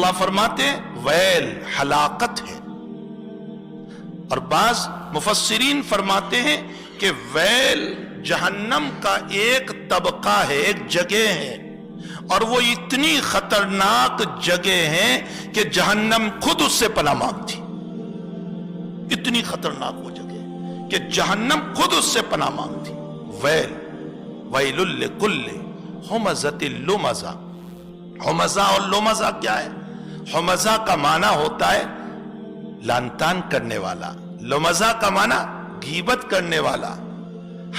اللہ فرماتے ہیں ویل ہلاکت ہے، اور بعض مفسرین فرماتے ہیں کہ ویل جہنم کا ایک طبقہ ہے، ایک جگہ ہے، اور وہ اتنی خطرناک جگہ ہے کہ جہنم خود اس سے پناہ مانگتی، اتنی خطرناک وہ جگہ ہے کہ جہنم خود اس سے پناہ مانگتی۔ ویل ویل لکل ہمزۃ لمزہ۔ ہمزہ اور لمزہ کیا ہے؟ ہمزہ کا معنی ہوتا ہے لعن طعن کرنے والا، لمزہ کا معنی غیبت کرنے والا۔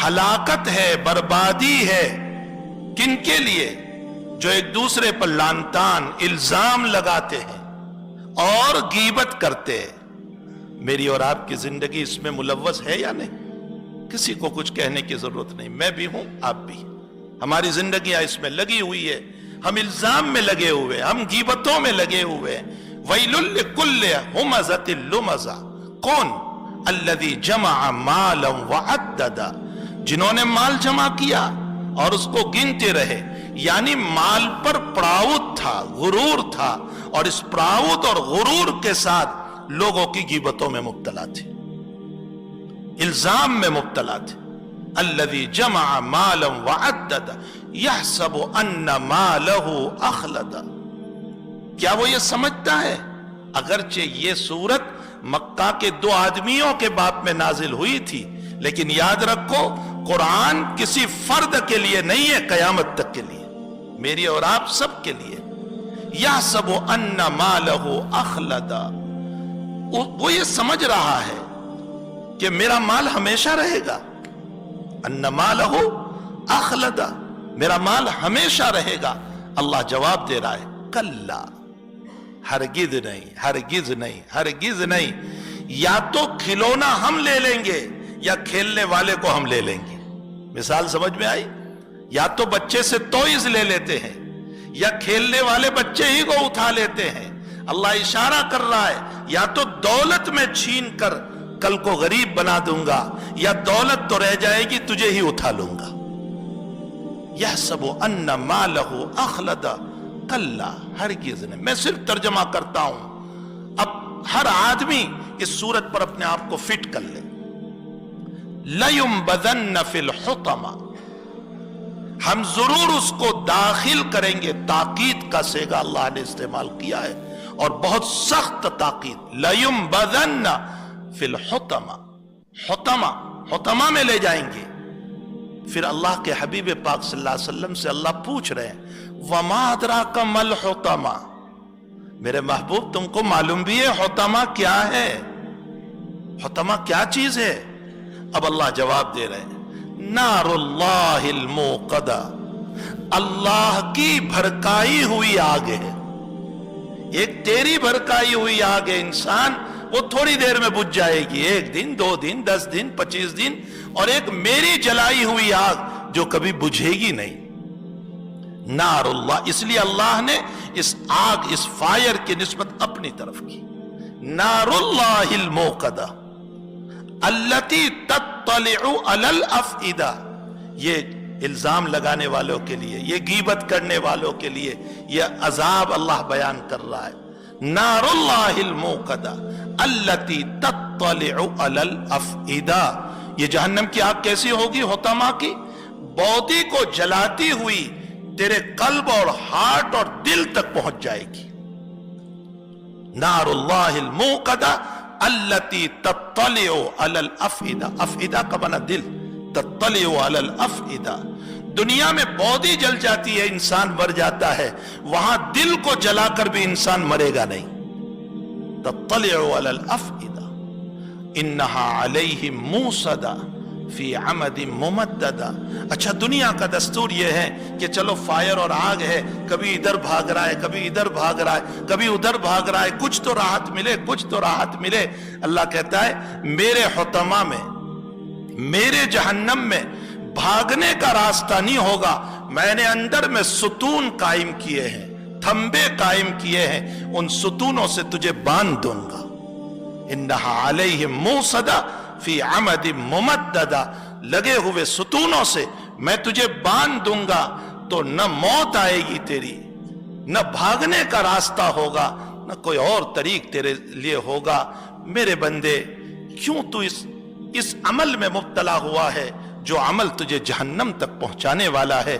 ہلاکت ہے، بربادی ہے کن کے لیے؟ جو ایک دوسرے پر لعن طعن الزام لگاتے ہیں اور غیبت کرتے ہیں۔ میری اور آپ کی زندگی اس میں ملوث ہے یا نہیں؟ کسی کو کچھ کہنے کی ضرورت نہیں، میں بھی ہوں، آپ بھی، ہماری زندگیاں اس میں لگی ہوئی ہے، ہم الزام میں لگے ہوئے، ہم غیبتوں میں لگے ہوئے۔ ویل لکل ہمزۃ لمزہ۔ کون؟ الذی جمع مالا وعددا، جنہوں نے مال جمع کیا اور اس کو گنتے رہے، یعنی مال پر پراؤد تھا، غرور تھا، اور اس پراؤد اور غرور کے ساتھ لوگوں کی غیبتوں میں مبتلا تھے، الزام میں مبتلا تھے۔ الذی جمع مالا وعددا یحسب ان مالہ اخلدا۔ کیا وہ یہ سمجھتا ہے؟ اگرچہ یہ سورت مکہ کے 2 آدمیوں کے باب میں نازل ہوئی تھی، لیکن یاد رکھو قرآن کسی فرد کے لیے نہیں ہے، قیامت تک کے لیے، میری اور آپ سب کے لیے۔ یحسب ان مالہ اخلدا، وہ یہ سمجھ رہا ہے کہ میرا مال ہمیشہ رہے گا، ان مالہ اخلدا، میرا مال ہمیشہ رہے گا۔ اللہ جواب دے رہا ہے کلا، ہرگز نہیں، ہرگز نہیں، ہرگز نہیں۔ یا تو کھلونا ہم لے لیں گے یا کھیلنے والے کو ہم لے لیں گے۔ مثال سمجھ میں آئی؟ یا تو بچے سے ٹوائز لے لیتے ہیں یا کھیلنے والے بچے ہی کو اٹھا لیتے ہیں۔ اللہ اشارہ کر رہا ہے یا تو دولت میں چھین کر کل کو غریب بنا دوں گا، یا دولت تو رہ جائے گی، تجھے ہی اٹھا لوں گا۔ یحسب ان مالہ اخلدا کلا، ہرگز نہیں۔ میں صرف ترجمہ کرتا ہوں، اب ہر آدمی اس صورت پر اپنے آپ کو فٹ کر لے۔ لَيُنبَذَنَّ فِي الْحُطَمَةِ، ہم ضرور اس کو داخل کریں گے۔ تاکید کا صیغہ اللہ نے استعمال کیا ہے، اور بہت سخت تاکید۔ لَيُنبَذَنَّ فِي الْحُطَمَةِ، حطمہ میں لے جائیں گے۔ پھر اللہ کے حبیب پاک صلی اللہ علیہ وسلم سے اللہ پوچھ رہے ہیں وَمَا أَدْرَاكَ مَا الْحُطَمَةِ، میرے محبوب تم کو معلوم بھی ہے حطمہ کیا ہے؟ حطمہ کیا چیز ہے؟ اب اللہ جواب دے رہے ہیں نار اللہ الموقدہ، اللہ کی بھڑکائی ہوئی آگ ہے۔ ایک تیری بھڑکائی ہوئی آگ ہے انسان، وہ تھوڑی دیر میں بجھ جائے گی، 1 دن 2 دن 10 دن 25 دن، اور ایک میری جلائی ہوئی آگ جو کبھی بجھے گی نہیں۔ نار اللہ، اس لیے اللہ نے اس آگ، اس فائر کی نسبت اپنی طرف کی۔ نار اللہ الموقدہ التی تطلع علی الافئدہ، یہ الزام لگانے والوں کے لیے، یہ غیبت کرنے والوں کے لیے یہ عذاب اللہ بیان کر رہا ہے۔ نار اللہ الموقدہ التی تطلع علی الافئدہ، یہ جہنم کی آگ کیسی ہوگی؟ حطمہ کی، باڈی کو جلاتی ہوئی تیرے قلب اور ہارٹ اور دل تک پہنچ جائے گی۔ نار اللہ الموقدہ التی تطلع علی الافئدہ، افئدہ کا معنی دل، تطلع علی الافئدہ۔ دنیا میں باڈی جل جاتی ہے، انسان مر جاتا ہے، وہاں دل کو جلا کر بھی انسان مرے گا نہیں۔ تطلع علی الافئدہ انہا علیہم موصدہ فی عمد ممددہ۔ اچھا، دنیا کا دستور یہ ہے کہ چلو فائر اور آگ ہے، کبھی ادھر بھاگ رہا ہے، کبھی ادھر بھاگ رہا ہے، کبھی ادھر بھاگ رہا ہے، کچھ تو راحت ملے، کچھ تو راحت ملے۔ اللہ کہتا ہے میرے حطمہ میں، میرے جہنم میں بھاگنے کا راستہ نہیں ہوگا، میں نے اندر میں ستون قائم کیے ہیں، تھمبے قائم کیے ہیں، ان ستونوں سے تجھے باندھ دوں گا۔ انہا علیہم موصدہ فی عمد ممددہ، لگے ہوئے ستونوں سے میں تجھے باندھ دوں گا، تو نہ موت آئے گی تیری، نہ بھاگنے کا راستہ ہوگا، نہ کوئی اور طریق تیرے لیے ہوگا۔ میرے بندے، کیوں تو اس عمل میں مبتلا ہوا ہے جو عمل تجھے جہنم تک پہنچانے والا ہے؟